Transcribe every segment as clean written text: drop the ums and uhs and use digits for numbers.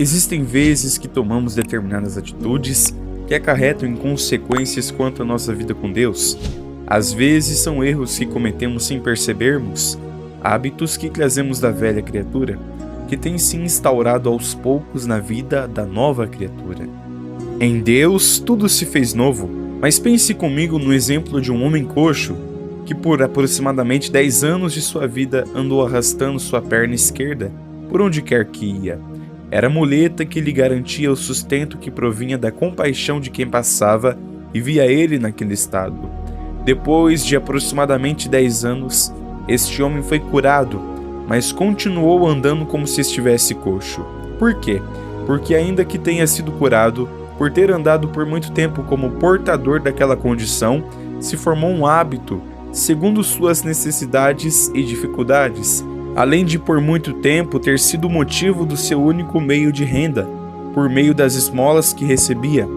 Existem vezes que tomamos determinadas atitudes que acarretam em consequências quanto à nossa vida com Deus. Às vezes são erros que cometemos sem percebermos, hábitos que trazemos da velha criatura, que tem se instaurado aos poucos na vida da nova criatura. Em Deus tudo se fez novo, mas pense comigo no exemplo de um homem coxo que por aproximadamente 10 anos de sua vida andou arrastando sua perna esquerda por onde quer que ia. Era a muleta que lhe garantia o sustento que provinha da compaixão de quem passava e via ele naquele estado. Depois de aproximadamente 10 anos, este homem foi curado, mas continuou andando como se estivesse coxo. Por quê? Porque ainda que tenha sido curado, por ter andado por muito tempo como portador daquela condição, se formou um hábito, segundo suas necessidades e dificuldades, além de por muito tempo ter sido motivo do seu único meio de renda, por meio das esmolas que recebia.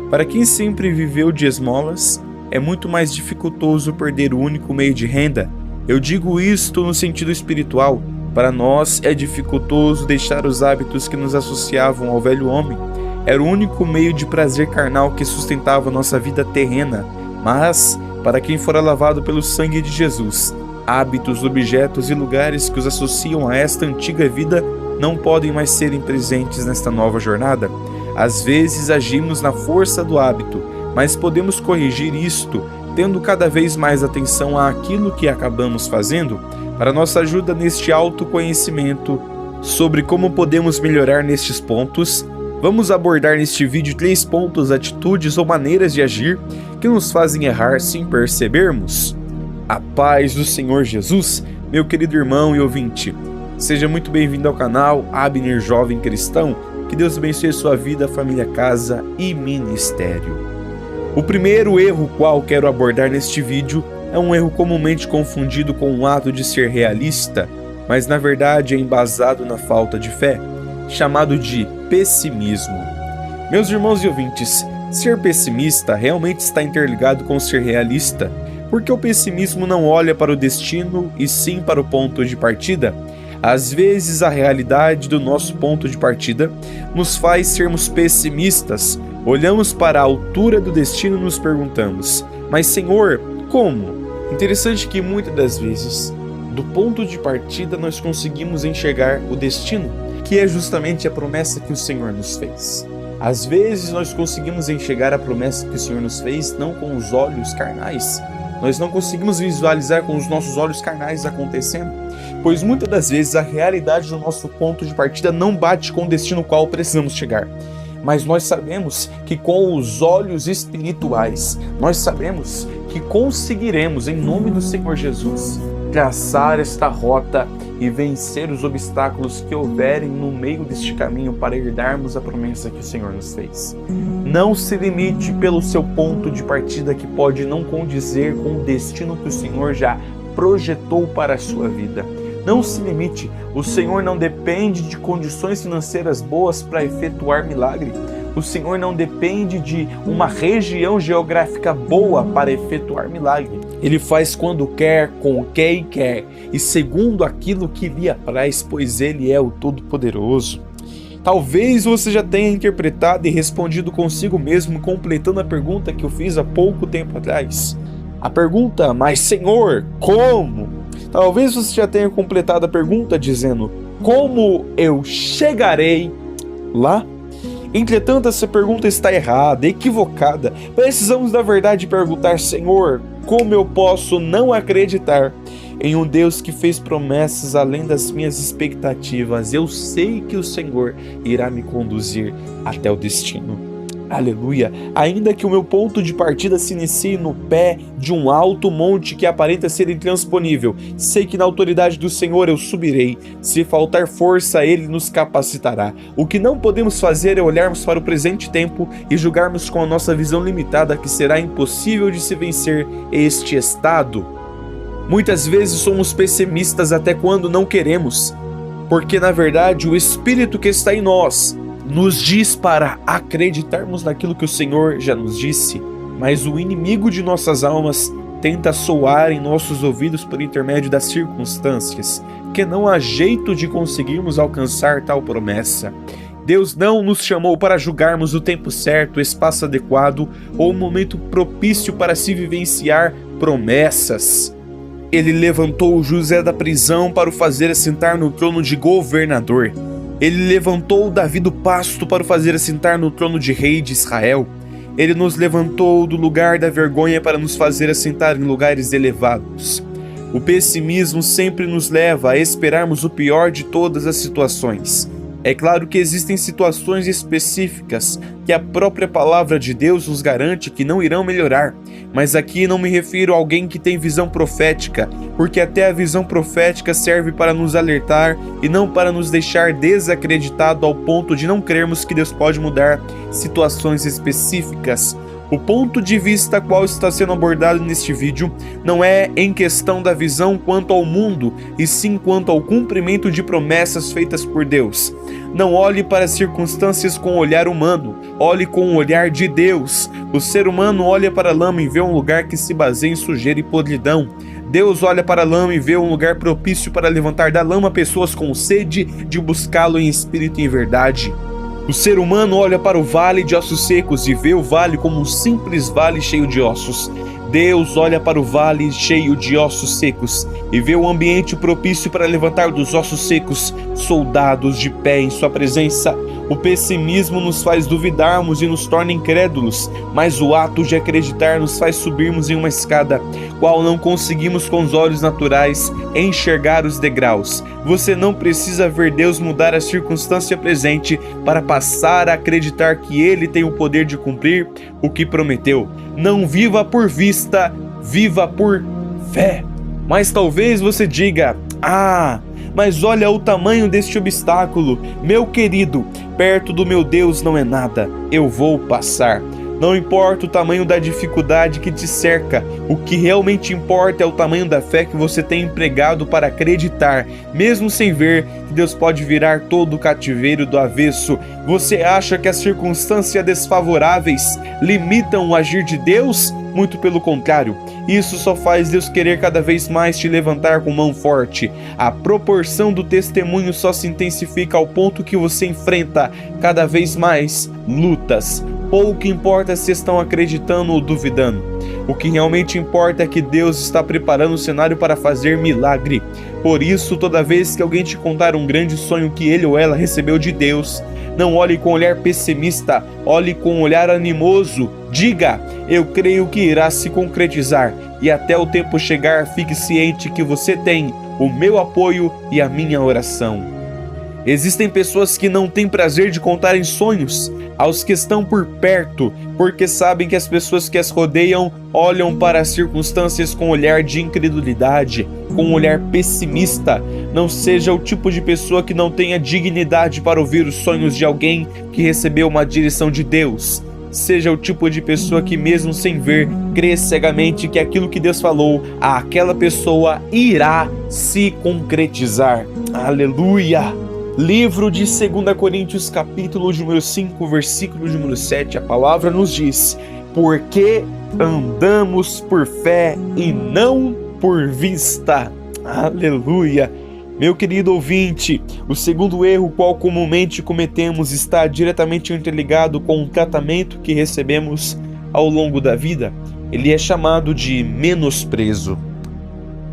Para quem sempre viveu de esmolas, é muito mais dificultoso perder o único meio de renda. Eu digo isto no sentido espiritual. Para nós é dificultoso deixar os hábitos que nos associavam ao velho homem. Era o único meio de prazer carnal que sustentava nossa vida terrena. Mas, para quem fora lavado pelo sangue de Jesus, hábitos, objetos e lugares que os associam a esta antiga vida não podem mais serem presentes nesta nova jornada. Às vezes agimos na força do hábito, mas podemos corrigir isto, tendo cada vez mais atenção àquilo que acabamos fazendo. Para nossa ajuda neste autoconhecimento sobre como podemos melhorar nestes pontos, vamos abordar neste vídeo 3 pontos, atitudes ou maneiras de agir que nos fazem errar sem percebermos. A paz do Senhor Jesus, meu querido irmão e ouvinte. Seja muito bem-vindo ao canal Abner Jovem Cristão. Que Deus abençoe sua vida, família, casa e ministério. O primeiro erro qual quero abordar neste vídeo é um erro comumente confundido com o ato de ser realista, mas na verdade é embasado na falta de fé, chamado de pessimismo. Meus irmãos e ouvintes, ser pessimista realmente está interligado com ser realista, porque o pessimismo não olha para o destino e sim para o ponto de partida. Às vezes a realidade do nosso ponto de partida nos faz sermos pessimistas. Olhamos para a altura do destino e nos perguntamos: mas Senhor, como? Interessante que muitas das vezes, do ponto de partida nós conseguimos enxergar o destino, que é justamente a promessa que o Senhor nos fez. Às vezes nós conseguimos enxergar a promessa que o Senhor nos fez não com os olhos carnais. Nós não conseguimos visualizar com os nossos olhos carnais acontecendo, pois muitas das vezes a realidade do nosso ponto de partida não bate com o destino ao qual precisamos chegar. Mas nós sabemos que com os olhos espirituais, nós sabemos que conseguiremos, em nome do Senhor Jesus, traçar esta rota e vencer os obstáculos que houverem no meio deste caminho para herdarmos a promessa que o Senhor nos fez. Não se limite pelo seu ponto de partida, que pode não condizer com o destino que o Senhor já projetou para a sua vida. Não se limite, o Senhor não depende de condições financeiras boas para efetuar milagre. O Senhor não depende de uma região geográfica boa para efetuar milagre. Ele faz quando quer, com quem quer e segundo aquilo que lhe apraz, pois Ele é o Todo-Poderoso. Talvez você já tenha interpretado e respondido consigo mesmo, completando a pergunta que eu fiz há pouco tempo atrás. A pergunta: mas Senhor, como? Talvez você já tenha completado a pergunta dizendo: como eu chegarei lá? Entretanto, essa pergunta está errada, equivocada. Precisamos, na verdade, perguntar: Senhor, como eu posso não acreditar em um Deus que fez promessas além das minhas expectativas? Eu sei que o Senhor irá me conduzir até o destino. Aleluia! Ainda que o meu ponto de partida se inicie no pé de um alto monte que aparenta ser intransponível, sei que na autoridade do Senhor eu subirei. Se faltar força, Ele nos capacitará. O que não podemos fazer é olharmos para o presente tempo e julgarmos com a nossa visão limitada que será impossível de se vencer este estado. Muitas vezes somos pessimistas até quando não queremos, porque na verdade o Espírito que está em nós nos diz para acreditarmos naquilo que o Senhor já nos disse, mas o inimigo de nossas almas tenta soar em nossos ouvidos por intermédio das circunstâncias, que não há jeito de conseguirmos alcançar tal promessa. Deus não nos chamou para julgarmos o tempo certo, o espaço adequado ou o momento propício para se vivenciar promessas. Ele levantou José da prisão para o fazer assentar no trono de governador. Ele levantou Davi do pasto para o fazer assentar no trono de rei de Israel. Ele nos levantou do lugar da vergonha para nos fazer assentar em lugares elevados. O pessimismo sempre nos leva a esperarmos o pior de todas as situações. É claro que existem situações específicas que a própria palavra de Deus nos garante que não irão melhorar, mas aqui não me refiro a alguém que tem visão profética, porque até a visão profética serve para nos alertar e não para nos deixar desacreditado ao ponto de não crermos que Deus pode mudar situações específicas. O ponto de vista qual está sendo abordado neste vídeo não é em questão da visão quanto ao mundo, e sim quanto ao cumprimento de promessas feitas por Deus. Não olhe para as circunstâncias com o olhar humano, olhe com o olhar de Deus. O ser humano olha para a lama e vê um lugar que se baseia em sujeira e podridão. Deus olha para a lama e vê um lugar propício para levantar da lama pessoas com sede de buscá-lo em espírito e em verdade. O ser humano olha para o vale de ossos secos e vê o vale como um simples vale cheio de ossos. Deus olha para o vale cheio de ossos secos e vê o ambiente propício para levantar dos ossos secos soldados de pé em sua presença. O pessimismo nos faz duvidarmos e nos torna incrédulos, mas o ato de acreditar nos faz subirmos em uma escada, qual não conseguimos com os olhos naturais enxergar os degraus. Você não precisa ver Deus mudar a circunstância presente para passar a acreditar que Ele tem o poder de cumprir o que prometeu. Não viva por vista, viva por fé. Mas talvez você diga: mas olha o tamanho deste obstáculo. Meu querido, perto do meu Deus não é nada, eu vou passar. Não importa o tamanho da dificuldade que te cerca, o que realmente importa é o tamanho da fé que você tem empregado para acreditar, mesmo sem ver que Deus pode virar todo o cativeiro do avesso. Você acha que as circunstâncias desfavoráveis limitam o agir de Deus? Muito pelo contrário, isso só faz Deus querer cada vez mais te levantar com mão forte. A proporção do testemunho só se intensifica ao ponto que você enfrenta cada vez mais lutas. Pouco importa se estão acreditando ou duvidando. O que realmente importa é que Deus está preparando o cenário para fazer milagre. Por isso, toda vez que alguém te contar um grande sonho que ele ou ela recebeu de Deus, não olhe com olhar pessimista, olhe com olhar animoso. Diga: eu creio que irá se concretizar, e até o tempo chegar, fique ciente que você tem o meu apoio e a minha oração. Existem pessoas que não têm prazer de contarem sonhos aos que estão por perto, porque sabem que as pessoas que as rodeiam olham para as circunstâncias com um olhar de incredulidade, com um olhar pessimista. Não seja o tipo de pessoa que não tenha dignidade para ouvir os sonhos de alguém que recebeu uma direção de Deus. Seja o tipo de pessoa que, mesmo sem ver, crê cegamente que aquilo que Deus falou a aquela pessoa irá se concretizar. Aleluia! Livro de 2 Coríntios, capítulo número 5, versículo número 7, a palavra nos diz: porque andamos por fé e não por vista. Aleluia! Meu querido ouvinte, o segundo erro qual comumente cometemos está diretamente interligado com o tratamento que recebemos ao longo da vida. Ele é chamado de menosprezo.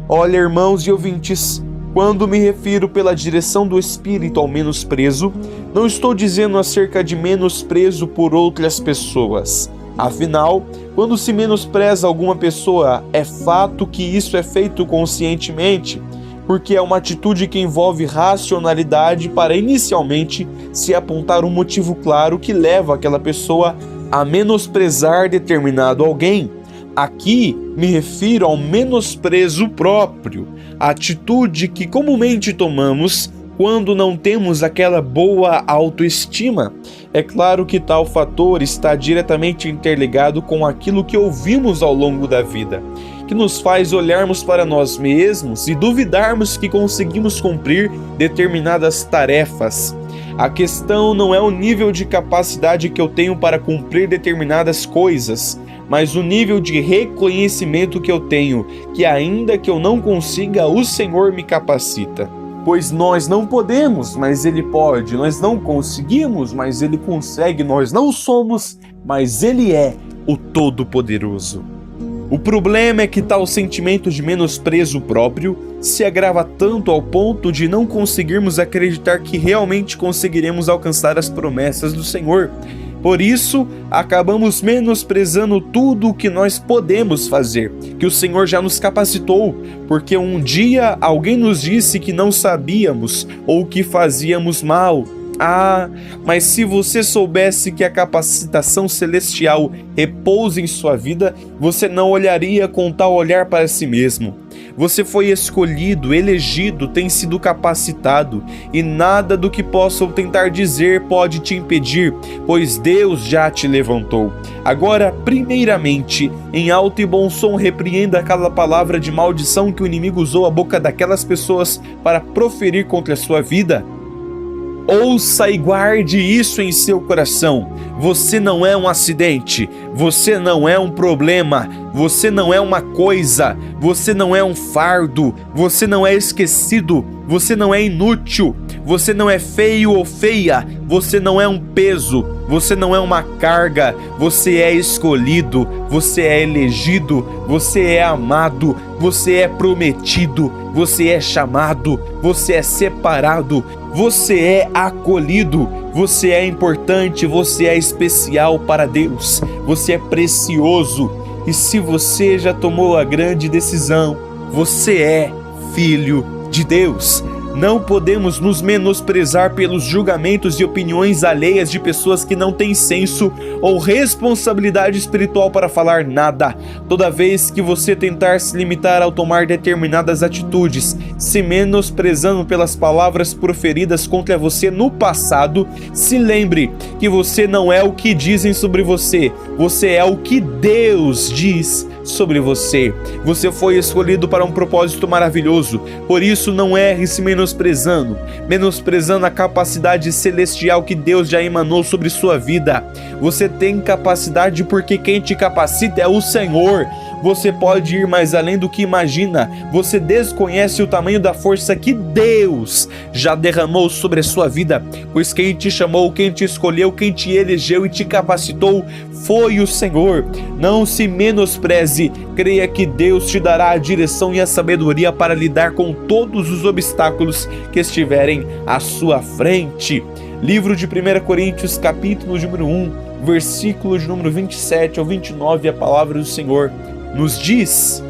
Olha, irmãos e ouvintes, quando me refiro pela direção do Espírito ao menosprezo, não estou dizendo acerca de menosprezo por outras pessoas. Afinal, quando se menospreza alguma pessoa, é fato que isso é feito conscientemente, porque é uma atitude que envolve racionalidade para inicialmente se apontar um motivo claro que leva aquela pessoa a menosprezar determinado alguém. Aqui me refiro ao menosprezo próprio, a atitude que comumente tomamos quando não temos aquela boa autoestima. É claro que tal fator está diretamente interligado com aquilo que ouvimos ao longo da vida, que nos faz olharmos para nós mesmos e duvidarmos que conseguimos cumprir determinadas tarefas. A questão não é o nível de capacidade que eu tenho para cumprir determinadas coisas, mas o nível de reconhecimento que eu tenho, que ainda que eu não consiga, o Senhor me capacita. pois nós não podemos, mas Ele pode, nós não conseguimos, mas Ele consegue, nós não somos, mas Ele é o Todo-Poderoso. O problema é que tal sentimento de menosprezo próprio se agrava tanto ao ponto de não conseguirmos acreditar que realmente conseguiremos alcançar as promessas do Senhor. Por isso, acabamos menosprezando tudo o que nós podemos fazer, que o Senhor já nos capacitou, porque um dia alguém nos disse que não sabíamos ou que fazíamos mal. Ah, mas se você soubesse que a capacitação celestial repousa em sua vida, você não olharia com tal olhar para si mesmo. Você foi escolhido, elegido, tem sido capacitado, e nada do que possam tentar dizer pode te impedir, pois Deus já te levantou. Agora, primeiramente, em alto e bom som, repreenda aquela palavra de maldição que o inimigo usou a boca daquelas pessoas para proferir contra a sua vida. Ouça e guarde isso em seu coração. Você não é um acidente, você não é um problema, você não é uma coisa, você não é um fardo, você não é esquecido, você não é inútil, você não é feio ou feia, você não é um peso, você não é uma carga, você é escolhido, você é elegido, você é amado, você é prometido, você é chamado, você é separado, você é acolhido, você é importante, você é especial para Deus, você é precioso. E se você já tomou a grande decisão, você é filho de Deus. Não podemos nos menosprezar pelos julgamentos e opiniões alheias de pessoas que não têm senso ou responsabilidade espiritual para falar nada. Toda vez que você tentar se limitar ao tomar determinadas atitudes, se menosprezando pelas palavras proferidas contra você no passado, se lembre que você não é o que dizem sobre você, você é o que Deus diz sobre você. Você foi escolhido para um propósito maravilhoso, por isso não erre se menosprezando a capacidade celestial que Deus já emanou sobre sua vida. Você tem capacidade porque quem te capacita é o Senhor. Você pode ir mais além do que imagina. Você desconhece o tamanho da força que Deus já derramou sobre a sua vida, pois quem te chamou, quem te escolheu, quem te elegeu e te capacitou foi o Senhor. Não se menospreze, creia que Deus te dará a direção e a sabedoria para lidar com todos os obstáculos que estiverem à sua frente. Livro de 1 Coríntios, capítulo número 1, versículo de número 27 ao 29, a palavra do Senhor nos diz: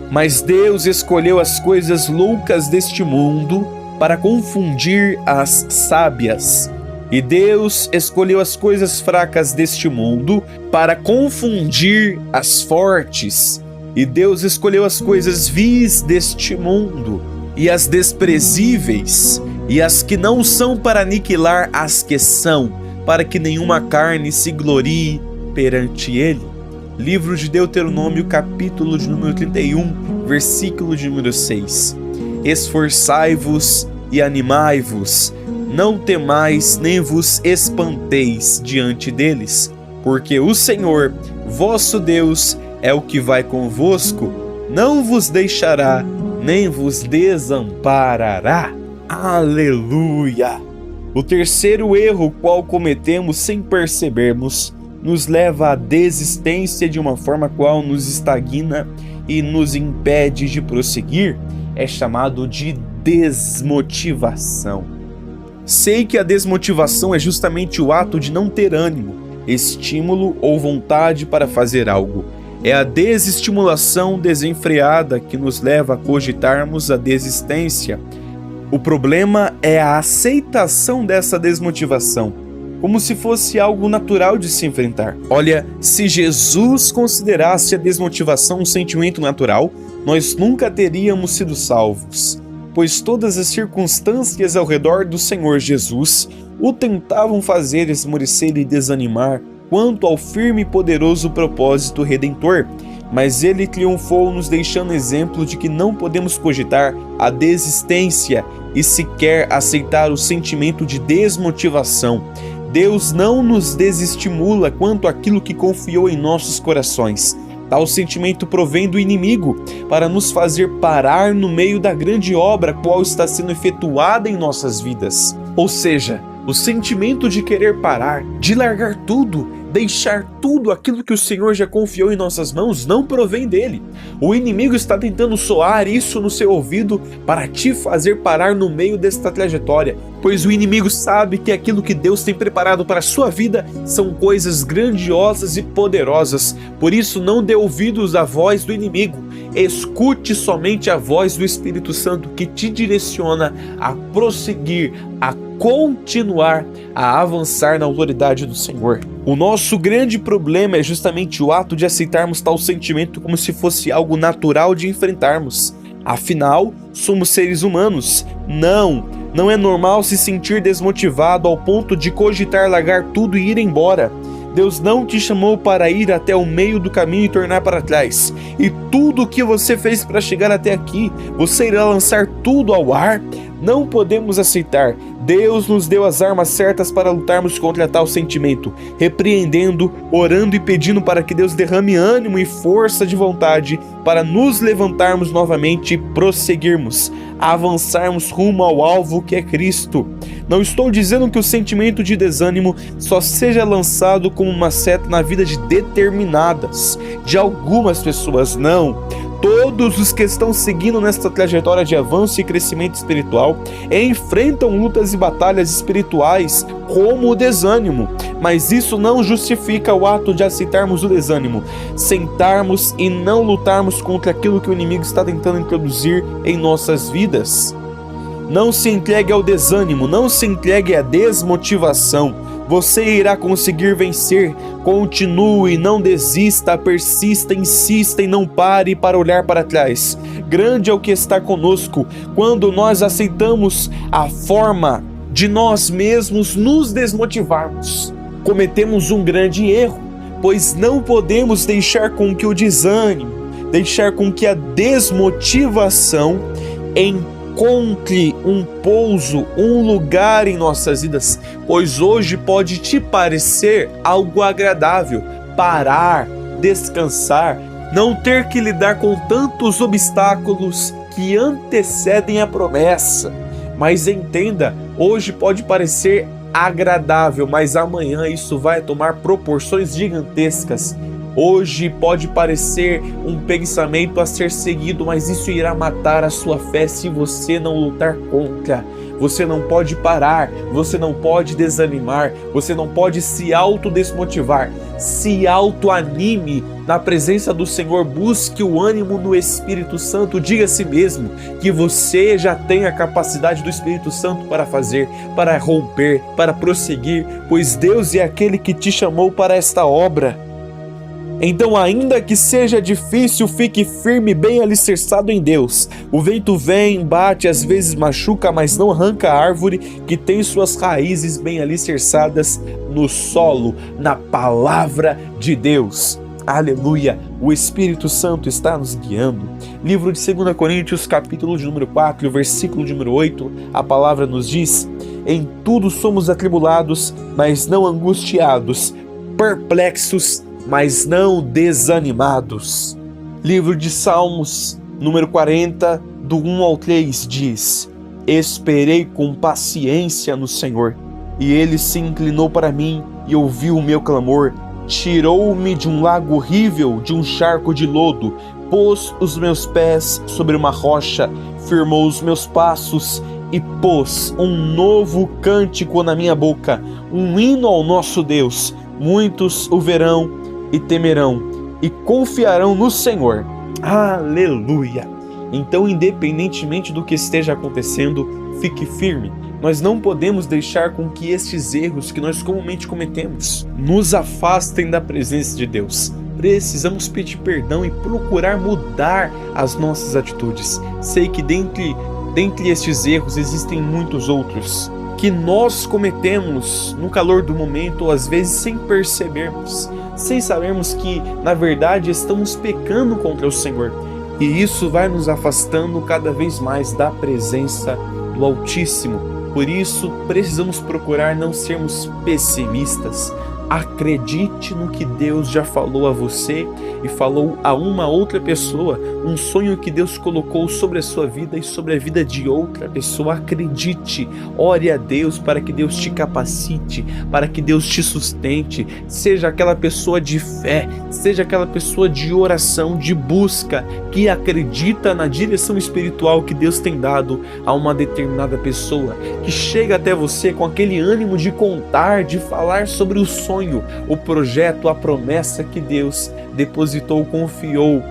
mas Deus escolheu as coisas loucas deste mundo para confundir as sábias. E Deus escolheu as coisas fracas deste mundo para confundir as fortes. E Deus escolheu as coisas vis deste mundo e as desprezíveis e as que não são para aniquilar as que são, para que nenhuma carne se glorie perante ele. Livro de Deuteronômio, capítulo de número 31, versículo de número 6. Esforçai-vos e animai-vos, não temais nem vos espanteis diante deles, porque o Senhor, vosso Deus, é o que vai convosco, não vos deixará, nem vos desamparará. Aleluia! O terceiro erro qual cometemos sem percebermos nos leva à desistência de uma forma qual nos estagna e nos impede de prosseguir, é chamado de desmotivação. Sei que a desmotivação é justamente o ato de não ter ânimo, estímulo ou vontade para fazer algo. É a desestimulação desenfreada que nos leva a cogitarmos a desistência. O problema é a aceitação dessa desmotivação, como se fosse algo natural de se enfrentar. Olha, se Jesus considerasse a desmotivação um sentimento natural, nós nunca teríamos sido salvos, pois todas as circunstâncias ao redor do Senhor Jesus o tentavam fazer esmorecer e desanimar quanto ao firme e poderoso propósito redentor, mas ele triunfou nos deixando exemplo de que não podemos cogitar a desistência e sequer aceitar o sentimento de desmotivação. Deus não nos desestimula quanto àquilo que confiou em nossos corações, Tal sentimento provém do inimigo para nos fazer parar no meio da grande obra qual está sendo efetuada em nossas vidas. Ou seja, o sentimento de querer parar, de largar tudo, deixar tudo aquilo que o Senhor já confiou em nossas mãos, não provém dele. O inimigo está tentando soar isso no seu ouvido para te fazer parar no meio desta trajetória, pois o inimigo sabe que aquilo que Deus tem preparado para a sua vida são coisas grandiosas e poderosas. Por isso, não dê ouvidos à voz do inimigo. Escute somente a voz do Espírito Santo que te direciona a prosseguir, a continuar, a avançar na autoridade do Senhor. O nosso grande problema é justamente o ato de aceitarmos tal sentimento como se fosse algo natural de enfrentarmos. Afinal, somos seres humanos. Não é normal se sentir desmotivado ao ponto de cogitar largar tudo e ir embora. Deus não te chamou para ir até o meio do caminho e tornar para trás. E tudo o que você fez para chegar até aqui, você irá lançar tudo ao ar? Não podemos aceitar. Deus nos deu as armas certas para lutarmos contra tal sentimento, repreendendo, orando e pedindo para que Deus derrame ânimo e força de vontade para nos levantarmos novamente e prosseguirmos, avançarmos rumo ao alvo que é Cristo. Não estou dizendo que o sentimento de desânimo só seja lançado como uma seta na vida de determinadas, de algumas pessoas, não. Todos os que estão seguindo nesta trajetória de avanço e crescimento espiritual enfrentam lutas e batalhas espirituais como o desânimo, mas isso não justifica o ato de aceitarmos o desânimo, sentarmos e não lutarmos contra aquilo que o inimigo está tentando introduzir em nossas vidas. Não se entregue ao desânimo, não se entregue à desmotivação. Você irá conseguir vencer. Continue, não desista, persista, insista e não pare para olhar para trás. Grande é o que está conosco quando nós aceitamos a forma de nós mesmos nos desmotivarmos. Cometemos um grande erro, pois não podemos deixar com que o desânimo, deixar com que a desmotivação encontre um pouso, um lugar em nossas vidas, pois hoje pode te parecer algo agradável, parar, descansar, não ter que lidar com tantos obstáculos que antecedem a promessa. Mas entenda, hoje pode parecer agradável, mas amanhã isso vai tomar proporções gigantescas. Hoje pode parecer um pensamento a ser seguido, mas isso irá matar a sua fé se você não lutar contra. Você não pode parar, você não pode desanimar, você não pode se autodesmotivar. Se autoanime na presença do Senhor, busque o ânimo no Espírito Santo, diga a si mesmo que você já tem a capacidade do Espírito Santo para fazer, para romper, para prosseguir, pois Deus é aquele que te chamou para esta obra. Então, ainda que seja difícil, fique firme, bem alicerçado em Deus. O vento vem, bate, às vezes machuca, mas não arranca a árvore que tem suas raízes bem alicerçadas no solo, na palavra de Deus. Aleluia! O Espírito Santo está nos guiando. Livro de 2 Coríntios, capítulo de número 4, versículo de número 8, a palavra nos diz: em tudo somos atribulados, mas não angustiados, perplexos, mas não desanimados. Livro de Salmos, número 40, do 1 ao 3, diz: esperei com paciência no Senhor, e Ele se inclinou para mim e ouviu o meu clamor. Tirou-me de um lago horrível, de um charco de lodo, pôs os meus pés sobre uma rocha, firmou os meus passos e pôs um novo cântico na minha boca, um hino ao nosso Deus. Muitos o verão e temerão e confiarão no Senhor. Aleluia! Então, independentemente do que esteja acontecendo, fique firme. Nós não podemos deixar com que estes erros que nós comumente cometemos nos afastem da presença de Deus. Precisamos pedir perdão e procurar mudar as nossas atitudes. Sei que dentre estes erros existem muitos outros que nós cometemos no calor do momento, ou às vezes sem percebermos, sem sabermos que, na verdade, estamos pecando contra o Senhor. E isso vai nos afastando cada vez mais da presença do Altíssimo. Por isso, precisamos procurar não sermos pessimistas, Acredite no que Deus já falou a você e falou a uma outra pessoa, um sonho que Deus colocou sobre a sua vida e sobre a vida de outra pessoa. Acredite, ore a Deus para que Deus te capacite, para que Deus te sustente. Seja aquela pessoa de fé, seja aquela pessoa de oração, de busca, que acredita na direção espiritual que Deus tem dado a uma determinada pessoa, que chega até você com aquele ânimo de contar, de falar sobre o sonho, o projeto, a promessa que Deus depositou, confiou,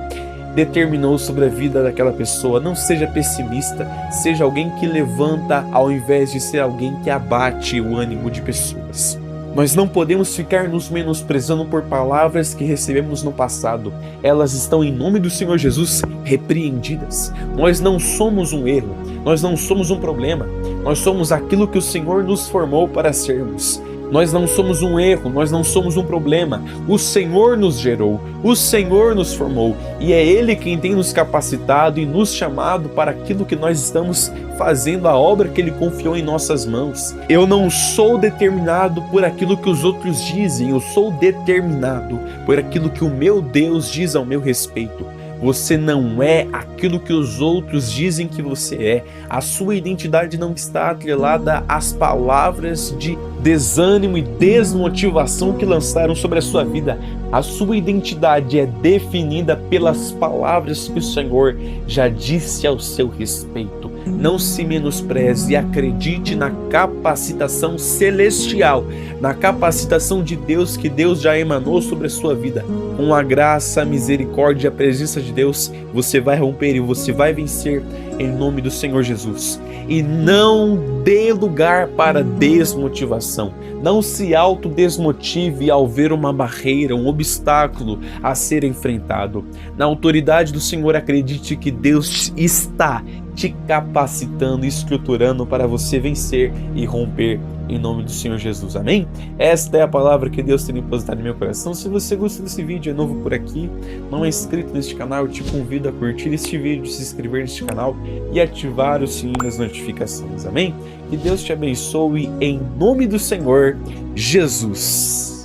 determinou sobre a vida daquela pessoa. Não seja pessimista, seja alguém que levanta ao invés de ser alguém que abate o ânimo de pessoas. Nós não podemos ficar nos menosprezando por palavras que recebemos no passado. Elas estão, em nome do Senhor Jesus, repreendidas. Nós não somos um erro, nós não somos um problema, nós somos aquilo que o Senhor nos formou para sermos. Nós não somos um erro, nós não somos um problema. O Senhor nos gerou, o Senhor nos formou e é Ele quem tem nos capacitado e nos chamado para aquilo que nós estamos fazendo, a obra que Ele confiou em nossas mãos. Eu não sou determinado por aquilo que os outros dizem, eu sou determinado por aquilo que o meu Deus diz ao meu respeito. Você não é aquilo que os outros dizem que você é. A sua identidade não está atrelada às palavras de desânimo e desmotivação que lançaram sobre a sua vida. A sua identidade é definida pelas palavras que o Senhor já disse ao seu respeito. Não se menospreze e acredite na capacitação celestial, na capacitação de Deus que Deus já emanou sobre a sua vida. Com a graça, a misericórdia e a presença de Deus, você vai romper e você vai vencer em nome do Senhor Jesus. E não dê lugar para desmotivação. Não se autodesmotive ao ver uma barreira, um obstáculo a ser enfrentado. Na autoridade do Senhor, acredite que Deus está te capacitando e estruturando para você vencer e romper em nome do Senhor Jesus. Amém? Esta é a palavra que Deus tem depositado no meu coração. Se você gostou desse vídeo, é novo por aqui, não é inscrito neste canal, eu te convido a curtir este vídeo, se inscrever neste canal e ativar o sininho das notificações. Amém? Que Deus te abençoe em nome do Senhor Jesus.